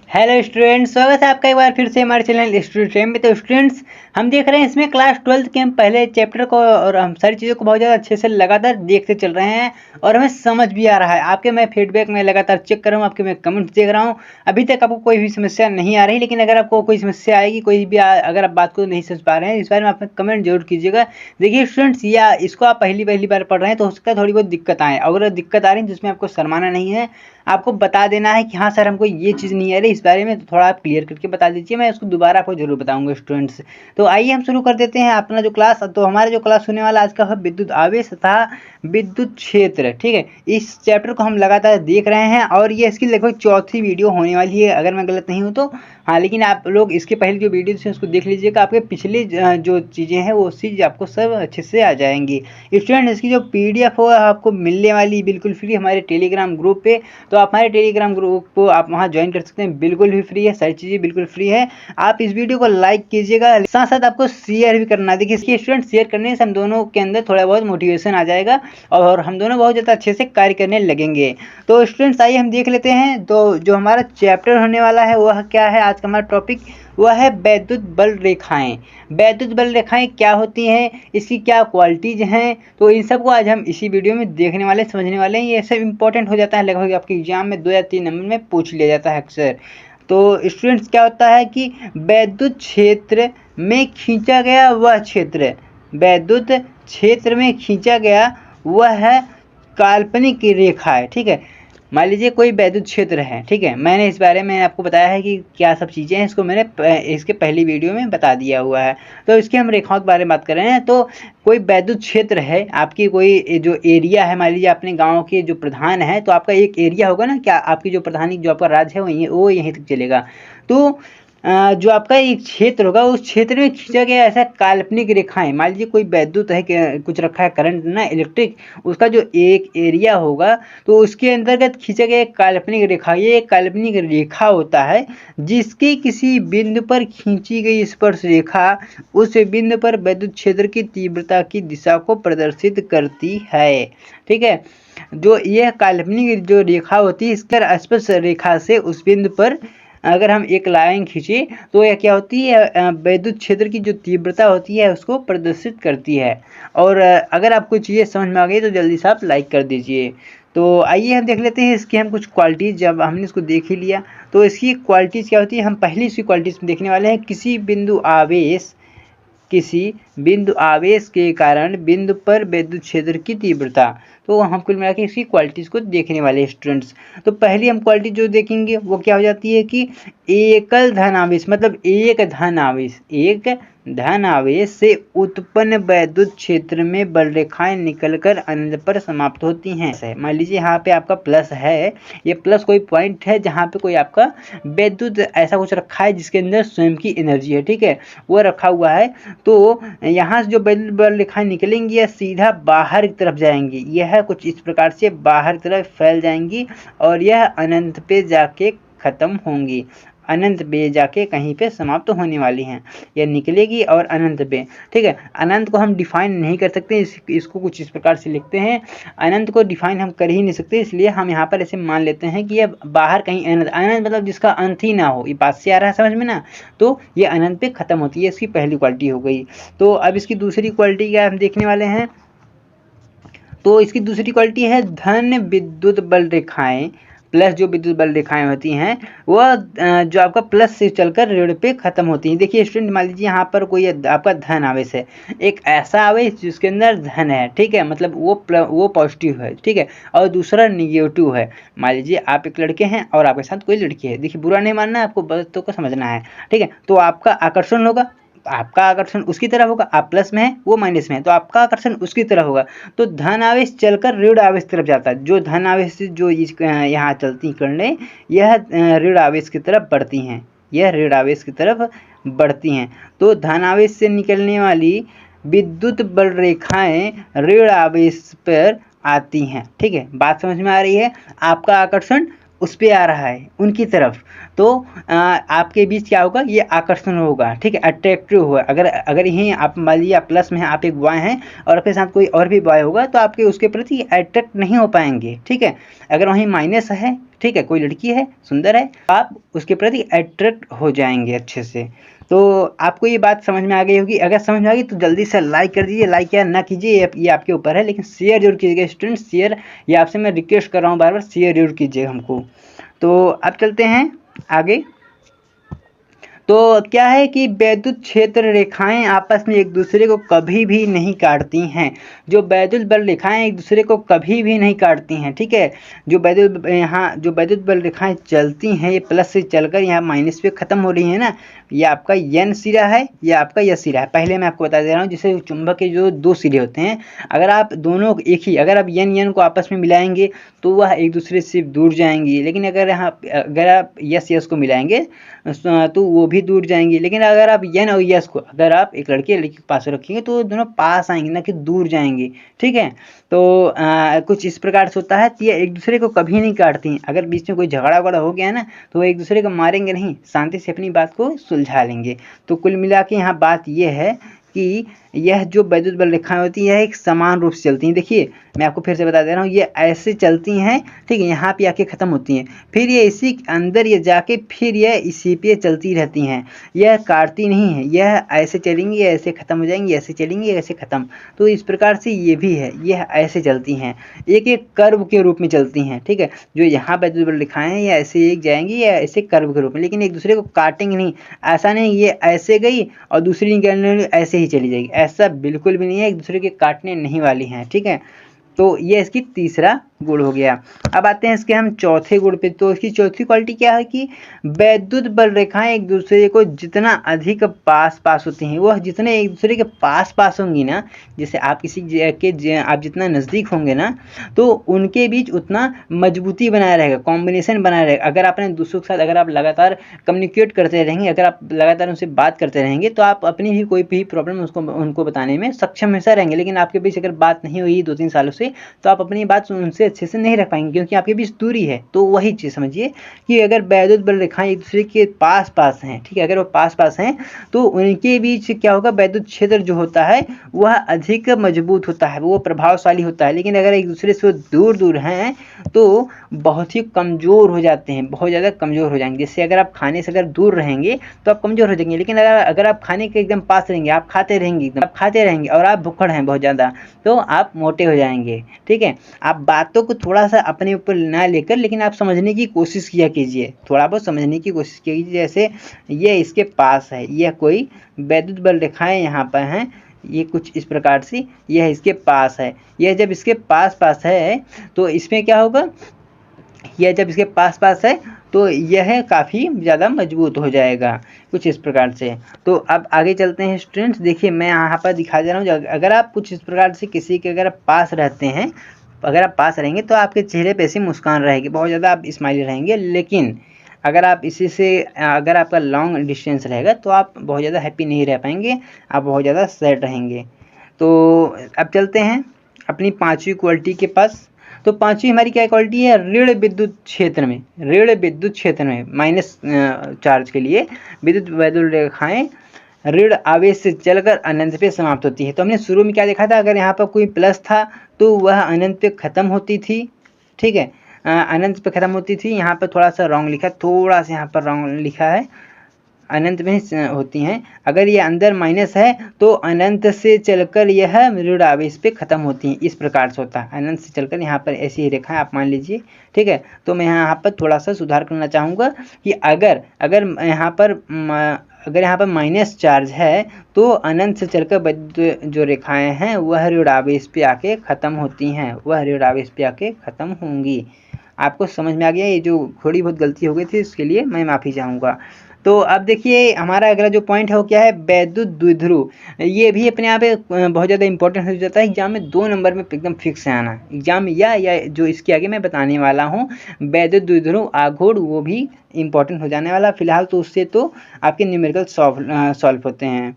Hello students, स्वागत है आपका एक बार फिर से हमारे चैनल स्टूडेंट में। तो स्टूडेंट्स, हम देख रहे हैं इसमें क्लास 12 के हम पहले चैप्टर को और हम सारी चीज़ों को बहुत ज़्यादा अच्छे से लगातार देखते चल रहे हैं और हमें समझ भी आ रहा है। आपके मैं फीडबैक में लगातार चेक कर रहा हूँ, आपके मैं कमेंट्स देख रहा हूँ। अभी तक आपको कोई भी समस्या नहीं आ रही, लेकिन अगर आपको कोई समस्या आएगी, कोई भी अगर आप बात को नहीं समझ पा रहे हैं, इस बारे में आप कमेंट जरूर कीजिएगा। देखिए स्टूडेंट्स, या इसको आप पहली बार पढ़ रहे हैं तो हो सकता है थोड़ी बहुत दिक्कत आए। अगर दिक्कत आ रही है जिसमें आपको शर्माना नहीं है, आपको बता देना है कि हाँ सर हमको ये चीज़ नहीं आ रही, इस बारे में तो थोड़ा आप क्लियर करके बता दीजिए, मैं उसको दोबारा आपको जरूर बताऊंगा स्टूडेंट्स। तो आइए हम शुरू कर देते हैं अपना जो क्लास। तो हमारा जो क्लास होने वाला आज का है विद्युत आवेश तथा विद्युत क्षेत्र। ठीक है, इस चैप्टर को हम लगातार देख रहे हैं और ये इसकी लगभग चौथी वीडियो होने वाली है अगर मैं गलत नहीं हूँ तो। हाँ, लेकिन आप लोग इसके पहले जो वीडियो थे उसको देख लीजिएगा, आपके पिछली जो चीज़ें हैं वो चीज़ आपको सब अच्छे से आ जाएंगी। स्टूडेंट, इसकी जो PDF हो आपको मिलने वाली बिल्कुल फ्री हमारे टेलीग्राम ग्रुप पे। तो आप हमारे टेलीग्राम ग्रुप को आप वहां ज्वाइन कर सकते हैं, बिल्कुल भी फ्री है, सारी चीज़ें बिल्कुल फ्री है। आप इस वीडियो को लाइक कीजिएगा, साथ साथ आपको शेयर भी करना। देखिए इसके स्टूडेंट शेयर करने से हम दोनों के अंदर थोड़ा बहुत मोटिवेशन आ जाएगा और हम दोनों बहुत ज़्यादा अच्छे से कार्य करने लगेंगे। तो स्टूडेंट्स आइए हम देख लेते हैं। तो जो हमारा चैप्टर होने वाला है वह क्या है, आज का हमारा टॉपिक वह है वैद्युत बल रेखाएं। वैद्युत बल रेखाएं क्या होती हैं, इसकी क्या क्वालिटीज हैं, तो इन सब को आज हम इसी वीडियो में देखने वाले समझने वाले हैं। ये सब इंपॉर्टेंट हो जाता है, लगभग आपके एग्जाम में 2 या 3 नंबर में पूछ लिया जाता है अक्सर। तो स्टूडेंट्स क्या होता है कि वैद्युत क्षेत्र में खींचा गया वह क्षेत्र, वैद्युत क्षेत्र में खींचा गया वह है काल्पनिक रेखा है। ठीक है, मान लीजिए कोई वैद्युत क्षेत्र है। ठीक है, मैंने इस बारे में आपको बताया है कि क्या सब चीज़ें हैं, इसको मैंने इसके पहली वीडियो में बता दिया हुआ है। तो इसके हम रेखाओं के बारे में बात कर रहे हैं। तो कोई वैद्युत क्षेत्र है, आपकी कोई जो एरिया है, मान लीजिए अपने गांव के जो प्रधान है तो आपका एक एरिया होगा ना, क्या आपकी जो प्रधानी जो आपका राज्य है वो यहीं तक चलेगा। तो जो आपका एक क्षेत्र होगा उस क्षेत्र में खींचा गया ऐसा काल्पनिक रेखाएं, मान लीजिए कोई वैद्युत है कुछ रखा है करंट ना इलेक्ट्रिक, उसका जो एक एरिया होगा तो उसके अंतर्गत खींचा गया एक काल्पनिक रेखा। ये एक काल्पनिक रेखा होता है जिसके किसी बिंदु पर खींची गई स्पर्श रेखा उस बिंदु पर विद्युत क्षेत्र की तीव्रता की दिशा को प्रदर्शित करती है। ठीक है, जो यह काल्पनिक जो रेखा होती है इसका स्पर्श रेखा से उस बिंदु पर अगर हम एक लाइन खींचे तो यह क्या होती है, विद्युत क्षेत्र की जो तीव्रता होती है उसको प्रदर्शित करती है। और अगर आपको चीज़ें समझ में आ गई तो जल्दी से आप लाइक कर दीजिए। तो आइए हम देख लेते हैं इसकी हम कुछ क्वालिटीज़। जब हमने इसको देख ही लिया तो इसकी क्वालिटीज़ क्या होती है, हम पहली इसकी क्वालिटीज़ देखने वाले हैं। किसी बिंदु आवेश के कारण बिंदु पर विद्युत क्षेत्र की तीव्रता। तो हम कुल मिला के इसकी क्वालिटीज़ को देखने वाले स्टूडेंट्स। तो पहली हम क्वालिटी जो देखेंगे वो क्या हो जाती है कि एकल धन आवेश, मतलब एक धन आवेश से उत्पन्न विद्युत क्षेत्र में बल रेखाएं निकलकर अनंत पर समाप्त होती हैं। मान लीजिए यहाँ पे आपका प्लस है, ये प्लस कोई पॉइंट है जहाँ पे कोई आपका विद्युत ऐसा कुछ रखा है जिसके अंदर स्वयं की एनर्जी है। ठीक है, वो रखा हुआ है। तो यहाँ से जो विद्युत बल रेखाएं निकलेंगी यह सीधा बाहर की तरफ जाएंगी, यह कुछ इस प्रकार से बाहर की तरफ फैल जाएंगी और यह अनंत पे जाके खत्म होंगी, अनंत पे जाके कहीं पे समाप्त होने वाली हैं। यह निकलेगी और अनंत पे। ठीक है, अनंत को हम डिफाइन नहीं कर सकते, इसको कुछ इस प्रकार से लिखते हैं। अनंत को डिफाइन हम कर ही नहीं सकते, इसलिए हम यहाँ पर ऐसे मान लेते हैं कि यह बाहर कहीं अनंत, अनंत मतलब जिसका अंत ही ना हो। ये बात से आ रहा है समझ में ना। तो ये अनंत पे खत्म होती है, इसकी पहली क्वालिटी हो गई। तो अब इसकी दूसरी क्वालिटी क्या हम देखने वाले हैं। तो इसकी दूसरी क्वालिटी है धन विद्युत बल रेखाएं। प्लस जो विद्युत बल रेखाएं होती हैं वह जो आपका प्लस से चलकर ऋण पे खत्म होती हैं। देखिए स्टूडेंट, मान लीजिए यहाँ पर कोई आपका धन आवेश है, एक ऐसा आवेश जिसके अंदर धन है। ठीक है, मतलब वो पॉजिटिव है। ठीक है, और दूसरा निगेटिव है। मान लीजिए आप एक लड़के हैं और आपके साथ कोई लड़की है। देखिए बुरा नहीं मानना है, आपको बातों को समझना है। ठीक है, तो आपका आकर्षण होगा, आपका आकर्षण उसकी तरफ होगा, आप प्लस में है वो माइनस में है तो आपका आकर्षण उसकी तरफ होगा। तो धन आवेश चलकर ऋण आवेश तरफ जाता है। जो धन आवेश से जो यहाँ चलती किरणें यह ऋण आवेश की तरफ बढ़ती हैं, यह ऋण आवेश की तरफ बढ़ती हैं। तो धन आवेश से निकलने वाली विद्युत बल रेखाएं ऋण आवेश पर आती हैं। ठीक है, बात समझ में आ रही है। आपका आकर्षण उस पे आ रहा है उनकी तरफ, तो आपके बीच क्या होगा, ये आकर्षण होगा, ठीक है, अट्रैक्टिव होगा। अगर यहीं आप मान लीजिए आप प्लस में हैं, आप एक बॉय हैं और आपके साथ कोई और भी बॉय होगा, तो आपके उसके प्रति अट्रैक्ट नहीं हो पाएंगे, ठीक है। अगर वहीं माइनस है, ठीक है, कोई लड़की है, सुंदर है, आप उसके प्रति अट्रैक्ट हो जाएंगे अच्छे से। तो आपको ये बात समझ में आ गई होगी। अगर समझ में आ गई तो जल्दी से लाइक कर दीजिए, लाइक या ना कीजिए ये आपके ऊपर है, लेकिन शेयर जरूर कीजिएगा स्टूडेंट्स, शेयर, ये आपसे मैं रिक्वेस्ट कर रहा हूँ बार बार, शेयर जरूर कीजिएगा हमको। तो अब चलते हैं आगे। तो क्या है कि वैद्युत क्षेत्र रेखाएं आपस में एक दूसरे को कभी भी नहीं काटती हैं। जो वैद्युत बल रेखाएं एक दूसरे को कभी भी नहीं काटती हैं, ठीक है। जो वैद्युत बल रेखाएं चलती हैं, ये प्लस से चलकर यहाँ माइनस पे खत्म हो रही है ना, ये आपका एन सिरा है, ये आपका यह सिरा है। पहले मैं आपको बता दे रहा हूँ, जैसे चुंबक के जो दो सिरे होते हैं, अगर आप दोनों एक ही, अगर आप एन को आपस में मिलाएंगे तो वह एक दूसरे से दूर जाएंगे, लेकिन अगर आप यस को मिलाएंगे तो वो भी दूर जाएंगे। लेकिन अगर आप एन और यस को, अगर आप एक लड़के लड़की के पास रखेंगे तो दोनों पास आएंगे, ना कि दूर जाएंगे, ठीक है। तो कुछ इस प्रकार से होता है, ये एक दूसरे को कभी नहीं काटती। अगर बीच में कोई झगड़ा वगड़ा हो गया ना, तो वो एक दूसरे को मारेंगे नहीं, शांति से अपनी बात को सुलझा लेंगे। तो कुल मिला के यहाँ बात ये है कि यह जो वैद्युत बल रेखाएं होती है, एक समान रूप से चलती हैं। देखिए मैं आपको फिर से बता दे रहा हूँ, ये ऐसे चलती हैं, ठीक है, यहाँ पे आके ख़त्म होती हैं, फिर ये इसी अंदर ये जाके फिर यह इसी पे चलती रहती हैं, यह काटती नहीं है, यह ऐसे चलेंगी ऐसे ख़त्म हो जाएंगी, ऐसे चलेंगी ऐसे ख़त्म। तो इस प्रकार से ये भी है, यह ऐसे चलती हैं, एक एक कर्व के रूप में चलती हैं, ठीक है। जो यहाँ वैद्युत बल रेखाएं हैं, ये ऐसे एक जाएंगी या ऐसे कर्व के रूप में, लेकिन एक दूसरे को काटेंगे नहीं। ऐसा नहीं ये ऐसे गई और दूसरी निकलने ऐसे ही चली जाएगी, ऐसा बिल्कुल भी नहीं है, एक दूसरे के काटने नहीं वाली हैं, ठीक है। तो ये इसकी तीसरा गुण हो गया। अब आते हैं इसके हम चौथे गुण पे। तो इसकी चौथी क्वालिटी क्या है कि वैद्युत बल रेखाएं एक दूसरे को जितना अधिक पास पास होती हैं, वह जितने एक दूसरे के पास पास होंगी ना, जैसे आप किसी के आप जितना नज़दीक होंगे ना, तो उनके बीच उतना मजबूती बनाया रहेगा, कॉम्बिनेशन बनाया रहेगा। अगर आपने दूसरों के साथ अगर आप लगातार कम्युनिकेट करते रहेंगे, अगर आप लगातार उनसे बात करते रहेंगे, तो आप अपनी भी कोई भी प्रॉब्लम उनको बताने में सक्षम हमेशा रहेंगे। लेकिन आपके बीच अगर बात नहीं हुई 2-3 सालों से, तो आप अपनी बात उनसे अच्छे से नहीं रख पाएंगे, क्योंकि आपके बीच दूरी है। तो वही चीज़ समझिए कि अगर वैद्युत बल रेखाएं एक दूसरे के पास पास हैं, ठीक है, अगर वो पास पास हैं, तो उनके बीच क्या होगा, वैद्युत क्षेत्र जो होता है वह अधिक मजबूत होता है, वो प्रभावशाली होता है। लेकिन अगर एक दूसरे से दूर दूर हैं तो बहुत ही कमज़ोर हो जाते हैं, बहुत ज़्यादा कमज़ोर हो जाएंगे। जैसे अगर आप खाने से अगर दूर रहेंगे तो आप कमज़ोर हो जाएंगे, लेकिन अगर आप खाने के एकदम पास रहेंगे, आप खाते रहेंगे, एकदम आप खाते रहेंगे और आप भूखड़ हैं बहुत ज़्यादा, तो आप मोटे हो जाएंगे, ठीक है। आप बातों को थोड़ा सा अपने ऊपर ना लेकर, लेकिन आप समझने की कोशिश किया कीजिए, थोड़ा बहुत समझने की कोशिश कीजिए। जैसे ये इसके पास है, यह कोई वैद्युत बल रेखाएं यहाँ पर हैं, ये कुछ इस प्रकार से यह इसके पास है। यह जब इसके पास पास है तो इसमें क्या होगा, यह जब इसके पास पास है तो यह काफ़ी ज़्यादा मजबूत हो जाएगा, कुछ इस प्रकार से। तो अब आगे चलते हैं स्टूडेंट्स। देखिए मैं यहाँ पर दिखा दे रहा हूँ, अगर आप कुछ इस प्रकार से किसी के अगर पास रहते हैं, अगर आप पास रहेंगे तो आपके चेहरे पे ऐसी मुस्कान रहेगी, बहुत ज़्यादा आप स्माइली रहेंगे। लेकिन अगर आप इसी से अगर आपका लॉन्ग डिस्टेंस रहेगा तो आप बहुत ज़्यादा हैप्पी नहीं रह पाएंगे, आप बहुत ज़्यादा सैड रहेंगे। तो अब चलते हैं अपनी पांचवी क्वालिटी के पास। तो पांचवी हमारी क्या क्वालिटी है, ऋण विद्युत क्षेत्र में, ऋण विद्युत क्षेत्र में माइनस चार्ज के लिए विद्युत वैद्युत रेखाएं ऋण आवेश से चलकर अनंत पे समाप्त होती है। तो हमने शुरू में क्या देखा था, अगर यहाँ पर कोई प्लस था तो वह अनंत पे ख़त्म होती थी, ठीक है, अनंत पे ख़त्म होती थी। यहाँ पर थोड़ा सा रॉन्ग लिखा, थोड़ा सा यहाँ पर रॉन्ग लिखा है, अनंत में होती हैं। अगर ये अंदर माइनस है तो अनंत से चलकर यह ऋण आवेश पे ख़त्म होती हैं, इस प्रकार से होता है, अनंत से चलकर यहाँ पर ऐसी ही रेखा है, आप मान लीजिए, ठीक है। तो मैं यहाँ पर थोड़ा सा सुधार करना चाहूँगा कि अगर यहाँ पर माइनस चार्ज है तो अनंत से चलकर जो रेखाएं हैं वह ऋण आवेश पे आके ख़त्म होती हैं, वह ऋण आवेश पे आके ख़त्म होंगी। आपको समझ में आ गया, ये जो थोड़ी बहुत गलती हो गई थी उसके लिए मैं माफ़ी चाहूँगा। तो अब देखिए हमारा अगला जो पॉइंट है वो क्या है, वैद्युत द्विध्रुव। ये भी अपने आप बहुत ज़्यादा इंपॉर्टेंट हो जाता है, एग्जाम में 2 नंबर में एकदम फिक्स है आना एग्जाम में, या जो इसके आगे मैं बताने वाला हूँ वैद्युत द्विध्रुव आघूर्ण, वो भी इंपॉर्टेंट हो जाने वाला। फिलहाल तो उससे तो आपके न्यूमेरिकल सॉल्व होते हैं।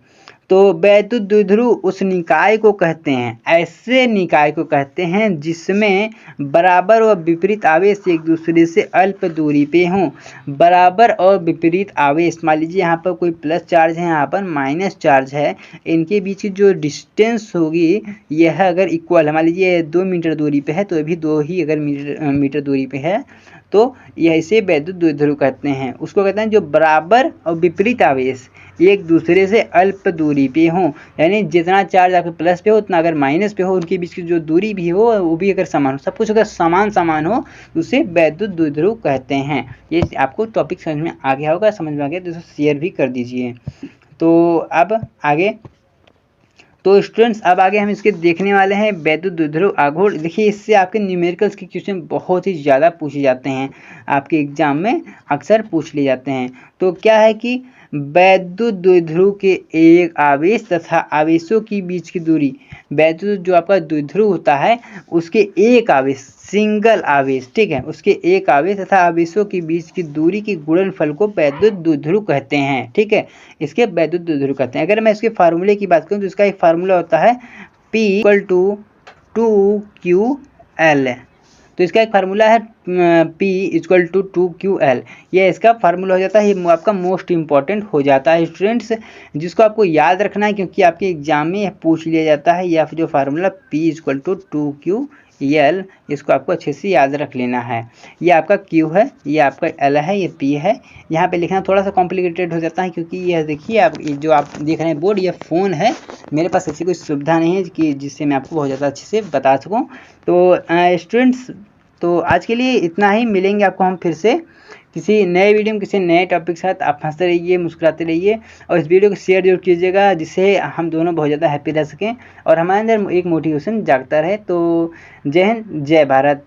तो वैद्युत द्विध्रुव उस निकाय को कहते हैं, ऐसे निकाय को कहते हैं जिसमें बराबर व विपरीत आवेश एक दूसरे से अल्प दूरी पे हों। बराबर और विपरीत आवेश, मान लीजिए यहाँ पर कोई प्लस चार्ज है, यहाँ पर माइनस चार्ज है, इनके बीच की जो डिस्टेंस होगी यह अगर इक्वल है, मान लीजिए 2 मीटर दूरी पे है तो ये भी 2 ही अगर मीटर दूरी पे है तो यह इसे वैद्युत द्विध्रुव कहते हैं। उसको कहते हैं जो बराबर और विपरीत आवेश एक दूसरे से अल्प दूरी पे हो, यानी जितना चार्ज आपके प्लस पे हो उतना अगर माइनस पे हो, उनके बीच की जो दूरी भी हो वो भी अगर समान हो, सब कुछ अगर समान हो तो उसे वैद्युत द्विध्रुव कहते हैं। ये आपको टॉपिक समझ में आ गया होगा, समझ में आ गया तो शेयर भी कर दीजिए। तो अब आगे, तो स्टूडेंट्स अब आगे हम इसके देखने वाले हैं वैद्युत द्विध्रुव आघूर्ण। देखिए इससे आपके न्यूमेरिकल्स के क्वेश्चन बहुत ही ज़्यादा पूछे जाते हैं, आपके एग्जाम में अक्सर पूछ लिए जाते हैं। तो क्या है कि वैद्युत द्विध्रुव के एक आवेश तथा आवेशों के बीच की दूरी, वैद्युत जो आपका द्विध्रुव होता है उसके एक आवेश, सिंगल आवेश, ठीक है, उसके एक आवेश तथा आवेशों के बीच की दूरी के गुणनफल को वैद्युत द्विध्रुव कहते हैं, ठीक है, इसके वैद्युत द्विध्रुव कहते हैं। अगर मैं इसके फार्मूले की बात करूं तो इसका एक फार्मूला होता है P = 2QL। तो इसका एक फार्मूला है P = 2QL, यह इसका फार्मूला हो जाता है, ये आपका मोस्ट इंपॉर्टेंट हो जाता है स्टूडेंट्स, जिसको आपको याद रखना है क्योंकि आपके एग्जाम में पूछ लिया जाता है। या फिर जो फार्मूला P = 2QL, इसको आपको अच्छे से याद रख लेना है। ये आपका Q है, ये आपका L है, ये P है। यहाँ पे लिखना थोड़ा सा कॉम्प्लिकेटेड हो जाता है क्योंकि यह देखिए आप जो आप देख रहे हैं बोर्ड, ये फ़ोन है, मेरे पास ऐसी कोई सुविधा नहीं है कि जिससे मैं आपको बहुत ज़्यादा अच्छे से बता सकूँ। तो स्टूडेंट्स, तो आज के लिए इतना ही, मिलेंगे आपको हम फिर से किसी नए वीडियो में किसी नए टॉपिक के साथ। आप हंसते रहिए, मुस्कुराते रहिए और इस वीडियो को शेयर जरूर कीजिएगा जिससे हम दोनों बहुत ज़्यादा हैप्पी रह सकें और हमारे अंदर एक मोटिवेशन जागता रहे। तो जय हिंद, जय भारत।